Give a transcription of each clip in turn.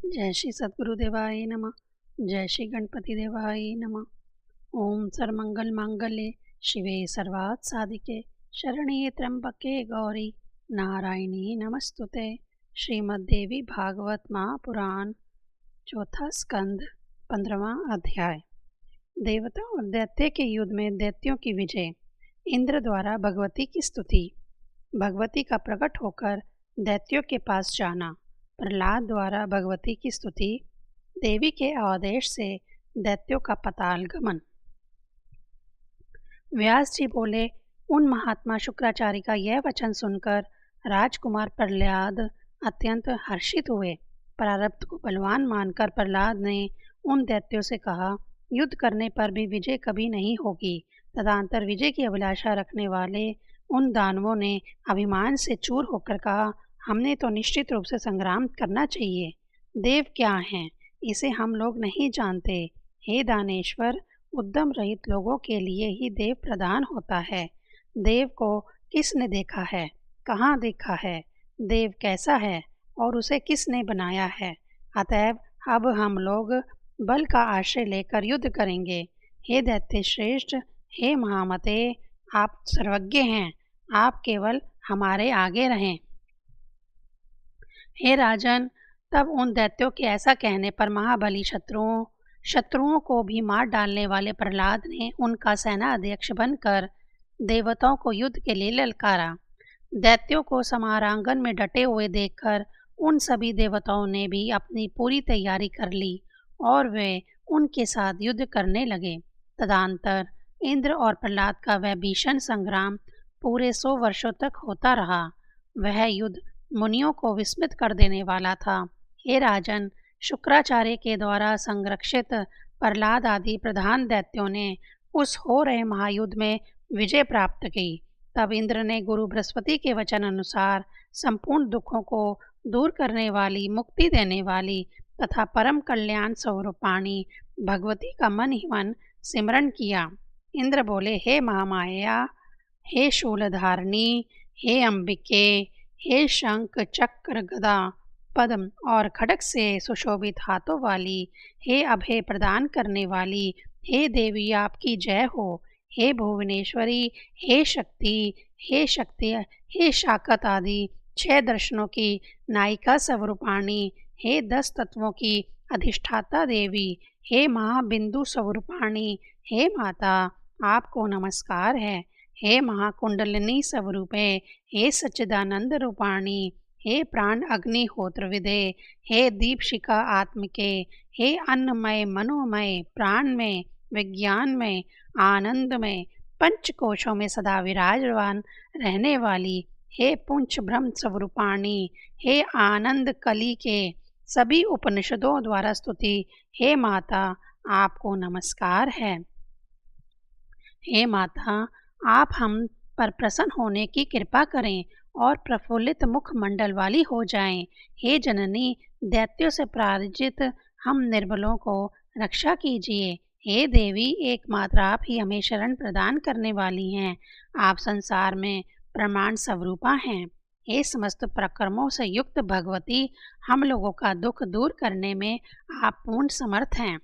जय श्री सद्गुरुदेवाय नमः। जय श्री गणपति देवाय नमः। ओम सर्वमंगल मांगल्ये शिवे सर्वार्थ साधिके शरण्ये त्र्यंबके गौरी नारायणी नमस्तुते। श्रीमद्देवी भागवत महापुराण चौथा स्कंद 15वां अध्याय। देवता और दैत्य के युद्ध में दैत्यों की विजय। इंद्र द्वारा भगवती की स्तुति। भगवती का प्रकट होकर दैत्यों के पास जाना। प्रहलाद द्वारा भगवती की स्तुति। देवी के आदेश से दैत्यों का पाताल गमन। व्यास जी बोले, उन महात्मा शुक्राचार्य का यह वचन सुनकर राजकुमार प्रहलाद अत्यंत हर्षित हुए। प्रारब्ध को बलवान मानकर प्रहलाद ने उन दैत्यों से कहा, युद्ध करने पर भी विजय कभी नहीं होगी। तदंतर विजय की अभिलाषा रखने वाले उन दानवों ने अभिमान से चूर होकर कहा, हमने तो निश्चित रूप से संग्राम करना चाहिए। देव क्या हैं, इसे हम लोग नहीं जानते। हे दानेश्वर, उद्यम रहित लोगों के लिए ही देव प्रदान होता है। देव को किसने देखा है, कहाँ देखा है, देव कैसा है और उसे किसने बनाया है। अतएव अब हम लोग बल का आश्रय लेकर युद्ध करेंगे। हे दैत्य श्रेष्ठ, हे महामते, आप सर्वज्ञ हैं, आप केवल हमारे आगे रहें। हे राजन, तब उन दैत्यों के ऐसा कहने पर महाबली शत्रुओं को भी मार डालने वाले प्रहलाद ने उनका सेना अध्यक्ष बनकर देवताओं को युद्ध के लिए ललकारा। दैत्यों को समारांगन में डटे हुए देखकर उन सभी देवताओं ने भी अपनी पूरी तैयारी कर ली और वे उनके साथ युद्ध करने लगे। तदंतर इंद्र और प्रहलाद का वह भीषण संग्राम पूरे 100 वर्षों तक होता रहा। वह युद्ध मुनियों को विस्मित कर देने वाला था। हे राजन, शुक्राचार्य के द्वारा संरक्षित प्रहलाद आदि प्रधान दैत्यों ने उस हो रहे महायुद्ध में विजय प्राप्त की। तब इंद्र ने गुरु बृहस्पति के वचन अनुसार संपूर्ण दुखों को दूर करने वाली, मुक्ति देने वाली तथा परम कल्याण स्वरूपाणी भगवती का मन ही मन सिमरन किया। इंद्र बोले, हे महामाया, हे शूलधारिणी, हे अंबिके, हे शंख चक्र गदा पद्म और खड्ग से सुशोभित हाथों वाली, हे अभय प्रदान करने वाली, हे देवी आपकी जय हो। हे भुवनेश्वरी, हे शक्ति, हे शक्ति, हे शाकत आदि 6 दर्शनों की नायिका स्वरूपाणी, हे 10 तत्वों की अधिष्ठाता देवी, हे महाबिंदु स्वरूपाणी, हे माता, आपको नमस्कार है। हे महाकुंडलिनी स्वरूपे, हे सच्चिदानंद रूपाणी, हे प्राण अग्निहोत्र विदे, हे दीपशिखा आत्मिके, हे अन्नमय मनोमय प्राणमय विज्ञानमय आनंदमय पंचकोशों में सदा विराजमान रहने वाली, हे पुंछ ब्रह्म स्वरूपाणी, हे आनंद कली के सभी उपनिषदों द्वारा स्तुति, हे माता, आपको नमस्कार है। हे माता, आप हम पर प्रसन्न होने की कृपा करें और प्रफुल्लित मुख मंडल वाली हो जाएं। हे जननी, दैत्यों से पराजित हम निर्बलों को रक्षा कीजिए। हे देवी, एकमात्र आप ही हमें शरण प्रदान करने वाली हैं। आप संसार में प्रमाण स्वरूपा हैं। हे समस्त प्रकर्मों से युक्त भगवती, हम लोगों का दुख दूर करने में आप पूर्ण समर्थ हैं।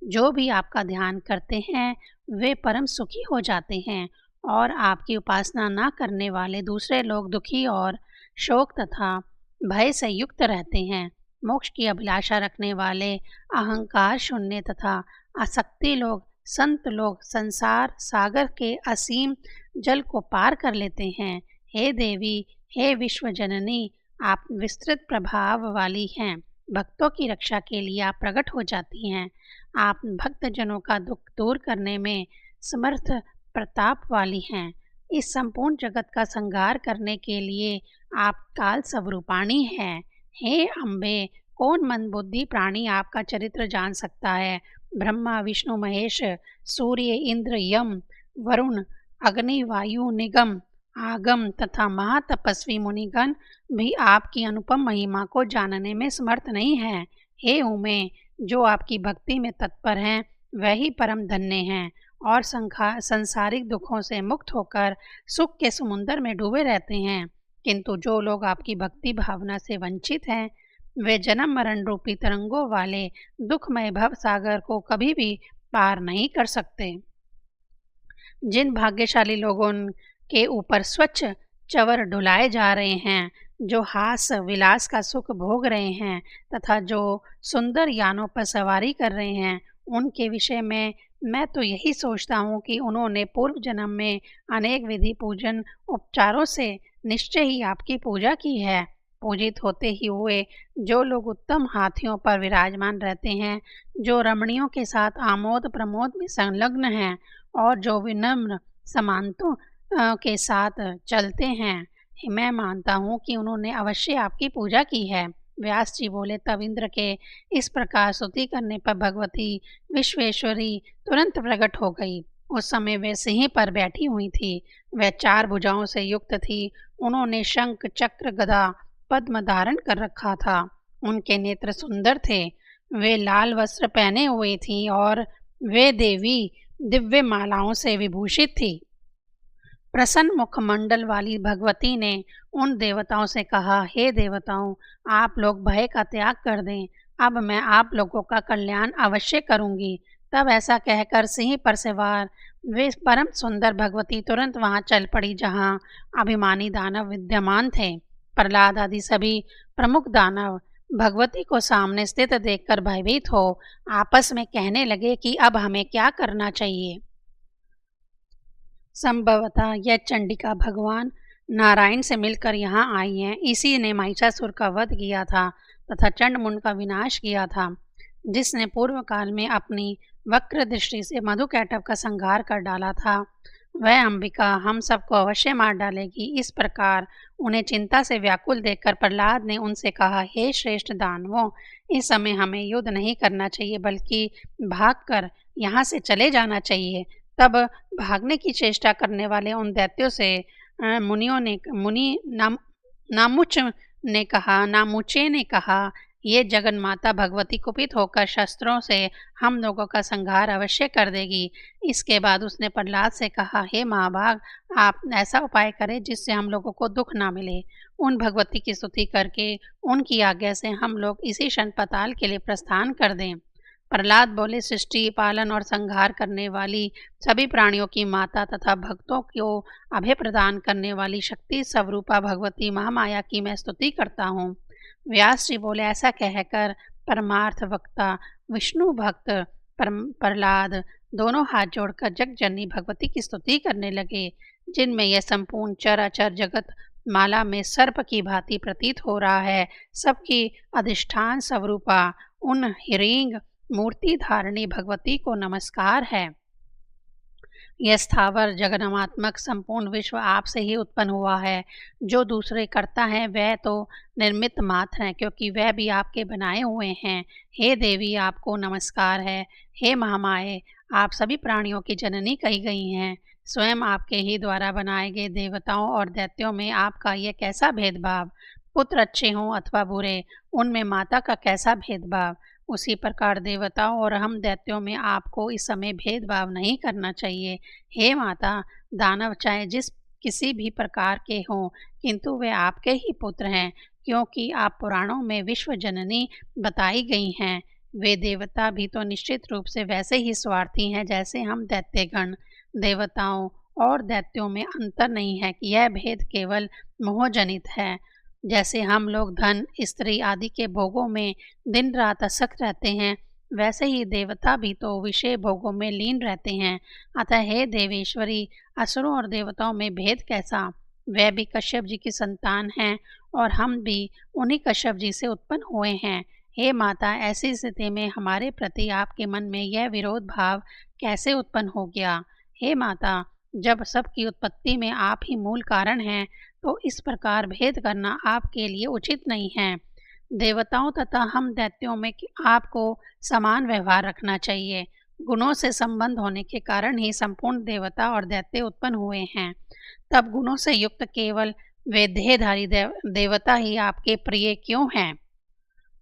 जो भी आपका ध्यान करते हैं वे परम सुखी हो जाते हैं और आपकी उपासना न करने वाले दूसरे लोग दुखी और शोक तथा भय से युक्त रहते हैं। मोक्ष की अभिलाषा रखने वाले अहंकार शून्य तथा आसक्ति लोग, संत लोग संसार सागर के असीम जल को पार कर लेते हैं। हे देवी, हे विश्व जननी, आप विस्तृत प्रभाव वाली हैं। भक्तों की रक्षा के लिए आप प्रकट हो जाती हैं। आप भक्तजनों का दुख दूर करने में समर्थ प्रताप वाली हैं। इस संपूर्ण जगत का संहार करने के लिए आप काल स्वरूपाणी हैं। हे अम्बे, कौन मंदबुद्धि प्राणी आपका चरित्र जान सकता है। ब्रह्मा विष्णु महेश, सूर्य इंद्र यम वरुण अग्नि वायु निगम आगम तथा महातपस्वी मुनिगण भी आपकी अनुपम महिमा को जानने में समर्थ नहीं हैं। हे उमे, जो आपकी भक्ति में तत्पर हैं वह ही परम धन्य हैं और संसारिक दुखों से मुक्त होकर सुख के समुद्र में डूबे रहते हैं। किंतु जो लोग आपकी भक्ति भावना से वंचित हैं वे जन्म मरण रूपी तरंगों वाले दुखमय भव सागर को कभी भी पार नहीं कर सकते। जिन भाग्यशाली लोगों के ऊपर स्वच्छ चवर डुलाए जा रहे हैं, जो हास विलास का सुख भोग रहे हैं तथा जो सुंदर यानों पर सवारी कर रहे हैं, उनके विषय में मैं तो यही सोचता हूँ कि उन्होंने पूर्व जन्म में अनेक विधि पूजन उपचारों से निश्चय ही आपकी पूजा की है। पूजित होते ही हुए जो लोग उत्तम हाथियों पर विराजमान रहते हैं, जो रमणियों के साथ आमोद प्रमोद में संलग्न हैं और जो विनम्र समानतों के साथ चलते हैं, मैं मानता हूँ कि उन्होंने अवश्य आपकी पूजा की है। व्यास जी बोले, तब इंद्र के इस प्रकार स्तुति करने पर भगवती विश्वेश्वरी तुरंत प्रकट हो गई। उस समय वे सिंह पर बैठी हुई थी। वह 4 भुजाओं से युक्त थी। उन्होंने शंख चक्र गदा पद्म धारण कर रखा था। उनके नेत्र सुंदर थे। वे लाल वस्त्र पहने हुए थीं और वे देवी दिव्य मालाओं से विभूषित थी। प्रसन्न मुखमंडल वाली भगवती ने उन देवताओं से कहा, हे देवताओं, आप लोग भय का त्याग कर दें। अब मैं आप लोगों का कल्याण अवश्य करूंगी। तब ऐसा कहकर सिंह पर सवार वे परम सुंदर भगवती तुरंत वहां चल पड़ी जहां अभिमानी दानव विद्यमान थे। प्रहलाद आदि सभी प्रमुख दानव भगवती को सामने स्थित देखकर भयभीत हो आपस में कहने लगे कि अब हमें क्या करना चाहिए। संभवतः यह चंडिका भगवान नारायण से मिलकर यहाँ आई हैं। इसी ने महिषासुर का वध किया था तथा चंडमुंड का विनाश किया था, जिसने पूर्व काल में अपनी वक्र दृष्टि से मधुकैटभ का संहार कर डाला था। वह अंबिका हम सबको अवश्य मार डालेगी। इस प्रकार उन्हें चिंता से व्याकुल देखकर प्रहलाद ने उनसे कहा, हे श्रेष्ठ दानवों, इस समय हमें युद्ध नहीं करना चाहिए बल्कि भागकर यहाँ से चले जाना चाहिए। तब भागने की चेष्टा करने वाले उन दैत्यों से नामुचे ने कहा, ये जगन्माता भगवती कुपित होकर शस्त्रों से हम लोगों का संहार अवश्य कर देगी। इसके बाद उसने प्रहलाद से कहा, हे महाभाग, आप ऐसा उपाय करें जिससे हम लोगों को दुख ना मिले। उन भगवती की स्तुति करके उनकी आज्ञा से हम लोग इसी क्षण पाताल के लिए प्रस्थान कर दें। प्रहलाद बोले, सृष्टि पालन और संहार करने वाली सभी प्राणियों की माता तथा भक्तों को अभय प्रदान करने वाली शक्ति स्वरूपा भगवती महामाया की मैं स्तुति करता हूँ। व्यास जी बोले, ऐसा कहकर परमार्थ वक्ता विष्णु भक्त प्रहलाद दोनों हाथ जोड़कर जगजननी भगवती की स्तुति करने लगे, जिनमें यह संपूर्ण चराचर जगत माला में सर्प की भांति प्रतीत हो रहा है। सबकी अधिष्ठान स्वरूपा उन ह्रीं मूर्ति धारणी भगवती को नमस्कार है। यह स्थावर जगन्मात्मक संपूर्ण विश्व आपसे ही उत्पन्न हुआ है। जो दूसरे करता है वह तो निर्मित मात्र हैं, क्योंकि वह भी आपके बनाए हुए हैं। हे देवी, आपको नमस्कार है। हे महामाये, आप सभी प्राणियों की जननी कही गई हैं। स्वयं आपके ही द्वारा बनाए गए देवताओं और दैत्यों में आपका यह कैसा भेदभाव। पुत्र अच्छे हों अथवा बुरे, उनमें माता का कैसा भेदभाव। उसी प्रकार देवताओं और हम दैत्यों में आपको इस समय भेदभाव नहीं करना चाहिए। हे माता, दानव चाहे जिस किसी भी प्रकार के हों, किंतु वे आपके ही पुत्र हैं, क्योंकि आप पुराणों में विश्व जननी बताई गई हैं। वे देवता भी तो निश्चित रूप से वैसे ही स्वार्थी हैं जैसे हम दैत्यगण। देवताओं और दैत्यों में अंतर नहीं है कि यह भेद केवल मोहजनित है। जैसे हम लोग धन, स्त्री आदि के भोगों में दिन रात आसक्त रहते हैं, वैसे ही देवता भी तो विषय भोगों में लीन रहते हैं। अतः हे देवेश्वरी, असुरों और देवताओं में भेद कैसा। वह भी कश्यप जी की संतान हैं और हम भी उन्हीं कश्यप जी से उत्पन्न हुए हैं। हे माता, ऐसी स्थिति में हमारे प्रति आपके मन में यह विरोध भाव कैसे उत्पन्न हो गया। हे माता, जब सबकी उत्पत्ति में आप ही मूल कारण हैं, तो इस प्रकार भेद करना आपके लिए उचित नहीं है। देवताओं तथा हम दैत्यों में आपको समान व्यवहार रखना चाहिए। गुणों से संबंध होने के कारण ही संपूर्ण देवता और दैत्य उत्पन्न हुए हैं। तब गुणों से युक्त केवल वे देहधारी देवता ही आपके प्रिय क्यों हैं।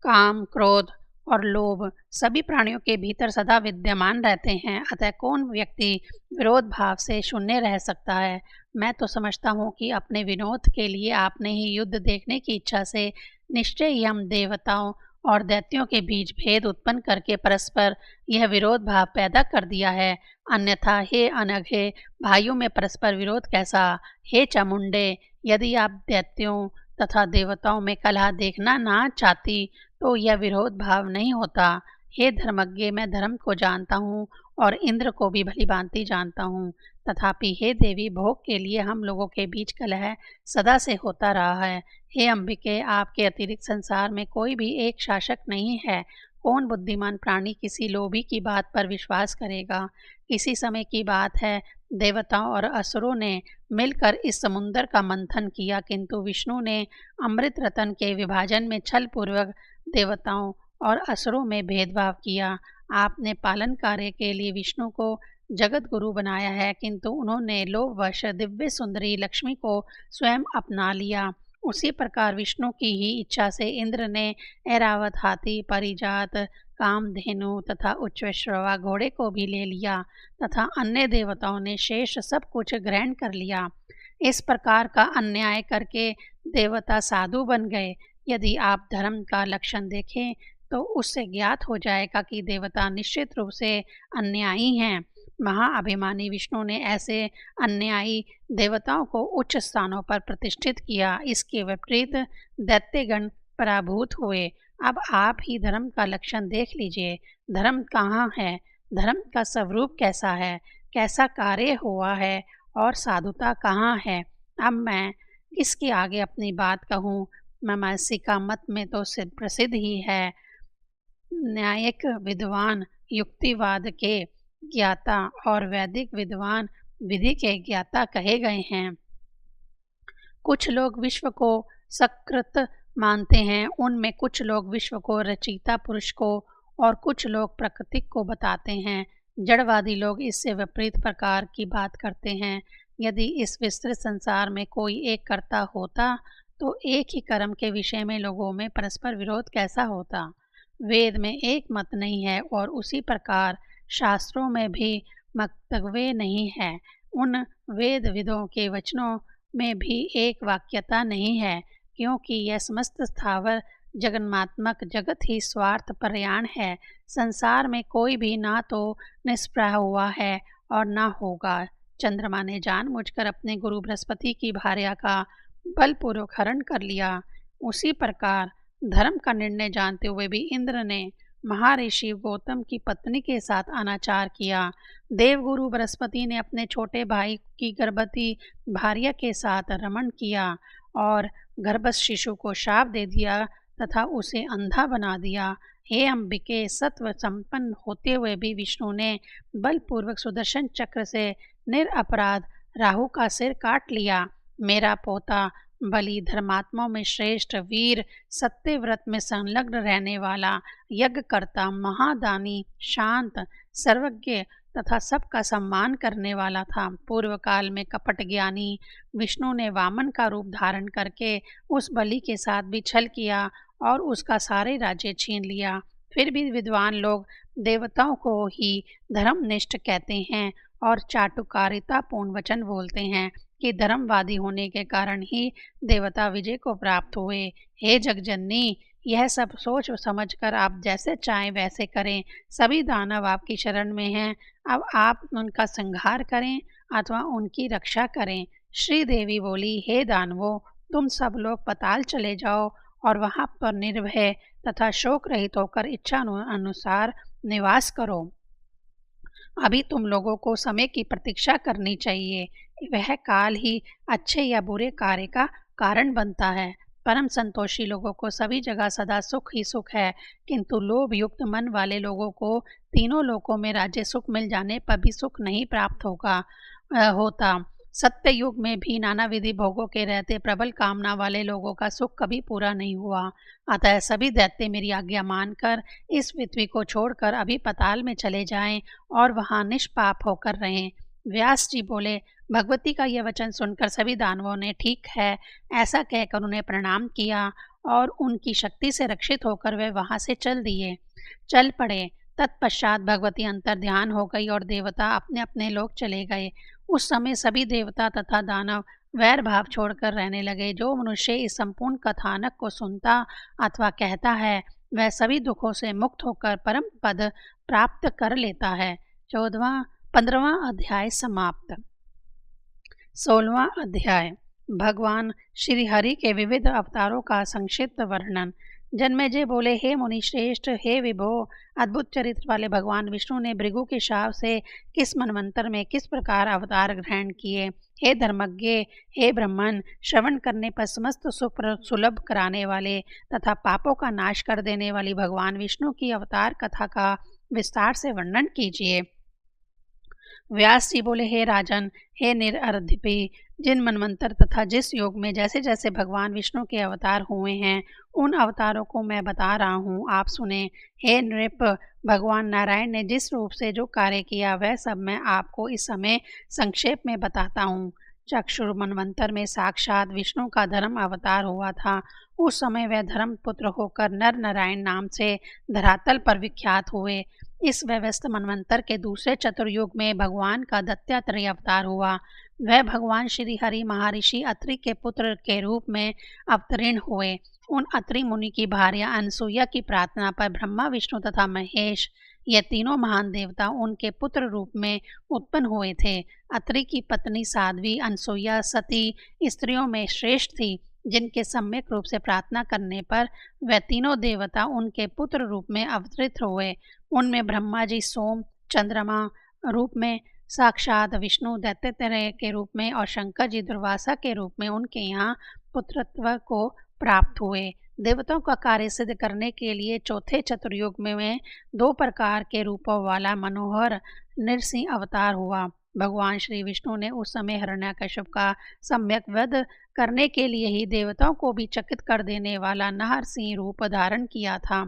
काम, क्रोध और लोभ सभी प्राणियों के भीतर सदा विद्यमान रहते हैं। अतः कौन व्यक्ति विरोध भाव से शून्य रह सकता है। मैं तो समझता हूँ कि अपने विनोद के लिए आपने ही युद्ध देखने की इच्छा से निश्चय ही हम देवताओं और दैत्यों के बीच भेद उत्पन्न करके परस्पर यह विरोध भाव पैदा कर दिया है। अन्यथा हे अनघे भाइयों में परस्पर विरोध कैसा? हे चामुंडे, यदि आप दैत्यों तथा देवताओं में कलह देखना ना चाहती तो यह विरोध भाव नहीं होता। हे धर्मज्ञ, मैं धर्म को जानता हूँ और इंद्र को भी भली भांति जानता हूँ। तथापि हे देवी, भोग के लिए हम लोगों के बीच कलह सदा से होता रहा है। हे अंबिके, आपके अतिरिक्त संसार में कोई भी एक शासक नहीं है। कौन बुद्धिमान प्राणी किसी लोभी की बात पर विश्वास करेगा? किसी समय की बात है, देवताओं और असुरों ने मिलकर इस समुद्र का मंथन किया, किंतु विष्णु ने अमृत रतन के विभाजन में छल पूर्वक देवताओं और असुरों में भेदभाव किया। आपने पालन कार्य के लिए विष्णु को जगत गुरु बनाया है, किंतु उन्होंने लोभवश दिव्य सुंदरी लक्ष्मी को स्वयं अपना लिया। उसी प्रकार विष्णु की ही इच्छा से इंद्र ने ऐरावत हाथी, परिजात, कामधेनु तथा उच्चश्रवा घोड़े को भी ले लिया तथा अन्य देवताओं ने शेष सब कुछ ग्रहण कर लिया। इस प्रकार का अन्याय करके देवता साधु बन गए। यदि आप धर्म का लक्षण देखें तो उससे ज्ञात हो जाएगा कि देवता निश्चित रूप से अन्यायी हैं। महाअभिमानी विष्णु ने ऐसे अन्यायी देवताओं को उच्च स्थानों पर प्रतिष्ठित किया। इसके विपरीत दैत्यगण पराभूत हुए। अब आप ही धर्म का लक्षण देख लीजिए। धर्म कहाँ है? धर्म का स्वरूप कैसा है? कैसा कार्य हुआ है? और साधुता कहाँ है? अब मैं इसके आगे अपनी बात कहूँ। मीमांसा का मत में तो प्रसिद्ध ही है। न्यायिक विद्वान युक्तिवाद के ज्ञाता और वैदिक विद्वान विधि के ज्ञाता कहे गए हैं। कुछ लोग विश्व को सकृत मानते हैं, उनमें कुछ लोग विश्व को रचयिता पुरुष को और कुछ लोग प्रकृति को बताते हैं। जड़वादी लोग इससे विपरीत प्रकार की बात करते हैं। यदि इस विस्तृत संसार में कोई एक कर्ता होता तो एक ही कर्म के विषय में लोगों में परस्पर विरोध कैसा होता? वेद में एक मत नहीं है और उसी प्रकार शास्त्रों में भी मक्तव्य नहीं है। उन वेद विदों के वचनों में भी एक वाक्यता नहीं है, क्योंकि यह समस्त स्थावर जगन्मात्मक जगत ही स्वार्थ प्रयाण है। संसार में कोई भी ना तो निष्प्रह हुआ है और ना होगा। चंद्रमा ने जानबूझकर अपने गुरु बृहस्पति की भार्या का बलपूर्वक हरण कर लिया। उसी प्रकार धर्म का निर्णय जानते हुए भी इंद्र ने महर्षि गौतम की पत्नी के साथ अनाचार किया। देवगुरु बृहस्पति ने अपने छोटे भाई की गर्भवती भार्या के साथ रमण किया और गर्भस्थ शिशु को शाप दे दिया तथा उसे अंधा बना दिया। हे अंबिके, सत्व संपन्न होते हुए भी विष्णु ने बलपूर्वक सुदर्शन चक्र से निरपराध राहु का सिर काट लिया। मेरा पोता बलि धर्मात्माओं में श्रेष्ठ, वीर, सत्यव्रत में संलग्न रहने वाला, यज्ञकर्ता, महादानी, शांत, सर्वज्ञ तथा सबका सम्मान करने वाला था। पूर्व काल में कपट ज्ञानी विष्णु ने वामन का रूप धारण करके उस बलि के साथ भी छल किया और उसका सारे राज्य छीन लिया। फिर भी विद्वान लोग देवताओं को ही धर्मनिष्ठ कहते हैं और चाटुकारितापूर्ण वचन बोलते हैं कि धर्मवादी होने के कारण ही देवता विजय को प्राप्त हुए। हे जगजननी, यह सब सोच समझकर आप जैसे चाहें वैसे करें। सभी दानव आपकी शरण में हैं। अब आप उनका संहार करें अथवा उनकी रक्षा करें। श्री देवी बोली, हे दानवों, तुम सब लोग पाताल चले जाओ और वहाँ पर निर्भय तथा शोक रहित होकर इच्छा अनुसार निवास करो। अभी तुम लोगों को समय की प्रतीक्षा करनी चाहिए। वह काल ही अच्छे या बुरे कार्य का कारण बनता है। परम संतोषी लोगों को सभी जगह सदा सुख ही सुख है, किंतु लोभ युक्त मन वाले लोगों को तीनों लोकों में राज्य सुख मिल जाने पर भी सुख नहीं प्राप्त होता। सत्य युग में भी नाना विधि भोगों के रहते प्रबल कामना वाले लोगों का सुख कभी पूरा नहीं हुआ। अतः सभी दैत्य मेरी आज्ञा मानकर इस पृथ्वी को छोड़कर अभी पाताल में चले जाएं और वहां निष्पाप होकर रहें। व्यास जी बोले, भगवती का यह वचन सुनकर सभी दानवों ने ठीक है ऐसा कहकर उन्हें प्रणाम किया और उनकी शक्ति से रक्षित होकर वे वहां से चल पड़े। तत्पश्चात भगवती अंतर ध्यान हो गई और देवता अपने अपने लोक चले गए। उस समय सभी देवता तथा दानव वैर भाव छोड़कर रहने लगे। जो मनुष्य इस संपूर्ण कथानक को सुनता अथवा कहता है, वह सभी दुखों से मुक्त होकर परम पद प्राप्त कर लेता है। 15वां अध्याय समाप्त। 16वां अध्याय भगवान श्री हरि के विविध अवतारों का संक्षिप्त वर्णन। जन्मेजय बोले, हे मुनि श्रेष्ठ, हे विभो, अद्भुत चरित्र वाले भगवान विष्णु ने भृगु के शाप से किस मनवंतर में किस प्रकार अवतार ग्रहण किए। हे धर्मज्ञ, हे ब्रह्मन, श्रवण करने पर समस्त सुख सुलभ कराने वाले तथा पापों का नाश कर देने वाली भगवान विष्णु की अवतार कथा का विस्तार से वर्णन कीजिए। व्यास जी बोले, हे राजन, हे निरअधिपि, जिन मनवंतर तथा जिस योग में जैसे जैसे भगवान विष्णु के अवतार हुए हैं, उन अवतारों को मैं बता रहा हूँ, आप सुने। हे नृप, भगवान नारायण ने जिस रूप से जो कार्य किया वह सब मैं आपको इस समय संक्षेप में बताता हूँ। चक्षुर मनवंतर में साक्षात विष्णु का धर्म अवतार हुआ था। उस समय वह धर्म पुत्र होकर नर नारायण नाम से धरातल पर विख्यात हुए। इस व्यवस्थ मनवंतर के दूसरे चतुर्युग में भगवान का दत्तात्रेय अवतार हुआ। वह भगवान श्री हरि महर्षि अत्रि के पुत्र के रूप में अवतीर्ण हुए। उन अत्रि मुनि की भार्या अनसुईया की प्रार्थना पर ब्रह्मा, विष्णु तथा महेश, ये तीनों महान देवता उनके पुत्र रूप में उत्पन्न हुए थे। अत्रि की पत्नी साध्वी अनसुईया सती स्त्रियों में श्रेष्ठ थी, जिनके सम्यक रूप से प्रार्थना करने पर वह तीनों देवता उनके पुत्र रूप में अवतरित हुए। उनमें ब्रह्मा जी सोम चंद्रमा रूप में, साक्षात विष्णु दैत्यात्रेय के रूप में और शंकर जी दुर्वासा के रूप में उनके यहाँ पुत्रत्व को प्राप्त हुए। देवताओं का कार्य सिद्ध करने के लिए चौथे चतुर्युग में 2 प्रकार के रूपों वाला मनोहर नृसिंह अवतार हुआ। भगवान श्री विष्णु ने उस समय हिरण्यकश्यप का सम्यक वध करने के लिए ही देवताओं को भी चकित कर देने वाला नरसिंह रूप धारण किया था।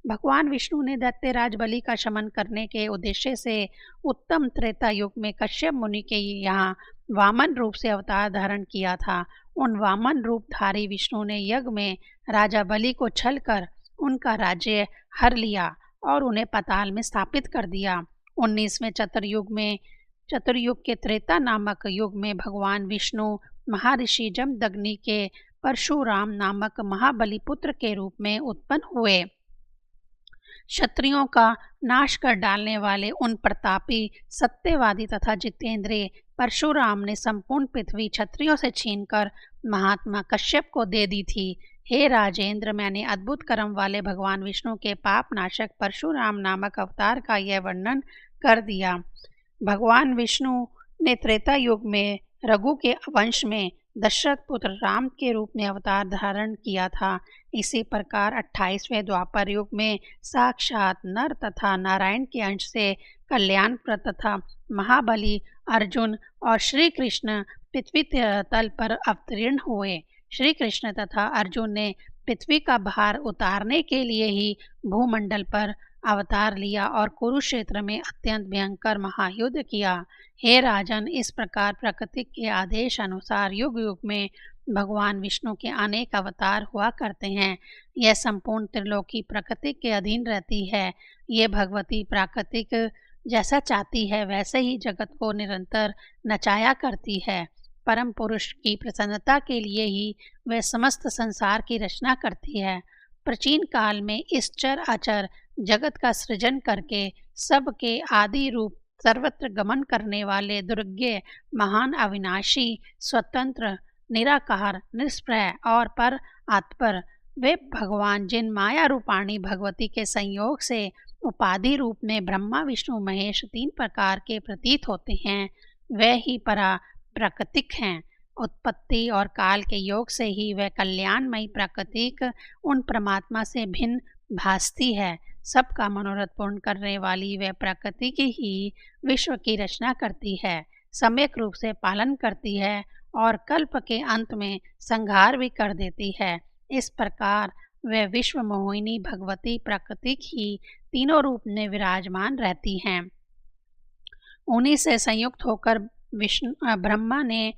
भगवान विष्णु ने दैत्यराज बलि का शमन करने के उद्देश्य से उत्तम त्रेता युग में कश्यप मुनि के यहाँ वामन रूप से अवतार धारण किया था। उन वामन रूपधारी विष्णु ने यज्ञ में राजा बलि को छल कर उनका राज्य हर लिया और उन्हें पाताल में स्थापित कर दिया। 19वें चतुर्युग के त्रेता नामक युग में भगवान विष्णु महर्षि जमदग्नि के परशुराम नामक महाबली पुत्र के रूप में उत्पन्न हुए। क्षत्रियों का नाश कर डालने वाले उन प्रतापी, सत्यवादी तथा जितेंद्रिय परशुराम ने संपूर्ण पृथ्वी क्षत्रियों से छीनकर महात्मा कश्यप को दे दी थी। हे राजेंद्र, मैंने अद्भुत कर्म वाले भगवान विष्णु के पाप नाशक परशुराम नामक अवतार का यह वर्णन कर दिया। भगवान विष्णु ने त्रेता युग में रघु के वंश में दशरथ पुत्र राम के रूप में अवतार धारण किया था। इसी प्रकार 28वें द्वापर युग में साक्षात नर तथा नारायण के अंश से कल्याणप्रद तथा महाबली अर्जुन और श्री कृष्ण पृथ्वी तल पर अवतीर्ण हुए। श्री कृष्ण तथा अर्जुन ने पृथ्वी का भार उतारने के लिए ही भूमंडल पर अवतार लिया और कुरुक्षेत्र में अत्यंत भयंकर महायुद्ध किया। हे राजन, इस प्रकार प्रकृति के आदेश अनुसार युग युग में भगवान विष्णु के अनेक अवतार हुआ करते हैं। यह संपूर्ण त्रिलोकी प्रकृति के अधीन रहती है। ये भगवती प्राकृतिक जैसा चाहती है वैसे ही जगत को निरंतर नचाया करती है। परम पुरुष की प्रसन्नता के लिए ही वह समस्त संसार की रचना करती है। प्राचीन काल में इस चर अचर जगत का सृजन करके सबके आदि रूप सर्वत्र गमन करने वाले दुर्ज्ञ, महान, अविनाशी, स्वतंत्र, निराकार, निष्प्रय और पर आत्पर वे भगवान जिन माया रूपाणी भगवती के संयोग से उपाधि रूप में ब्रह्मा विष्णु महेश 3 प्रकार के प्रतीत होते हैं, वे ही परा प्राकृतिक हैं। उत्पत्ति और काल के योग से ही वह कल्याणमयी प्राकृतिक उन परमात्मा से भिन्न भासती है। सबका मनोरथ पूर्ण करने वाली वह प्रकृति की ही विश्व की रचना करती है, सम्यक रूप से पालन करती है और कल्प के अंत में संहार भी कर देती है। इस प्रकार वह विश्व मोहिनी भगवती प्रकृति ही तीनों रूप में विराजमान रहती हैं। उन्हीं से संयुक्त होकर ब्रह्मा ने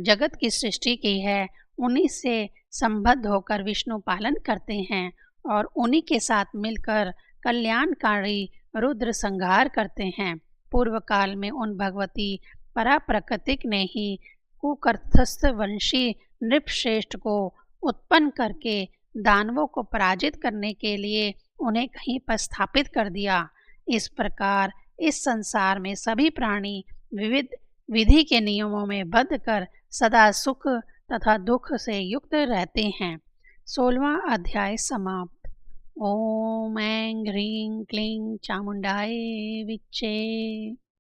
जगत की सृष्टि की है। उन्हीं से संबद्ध होकर विष्णु पालन करते हैं और उन्हीं के साथ मिलकर कल्याणकारी रुद्र संहार करते हैं। पूर्व काल में उन भगवती परा प्रकृतिक ने ही कुकर्थस्थ वंशी नृपश्रेष्ठ को उत्पन्न करके दानवों को पराजित करने के लिए उन्हें कहीं पर स्थापित कर दिया। इस प्रकार इस संसार में सभी प्राणी विविध विधि के नियमों में बंध कर सदा सुख तथा दुख से युक्त रहते हैं। 16वां अध्याय समाप्त। ओम ऐं ह्रीं क्लीं चामुंडाय विच्चे।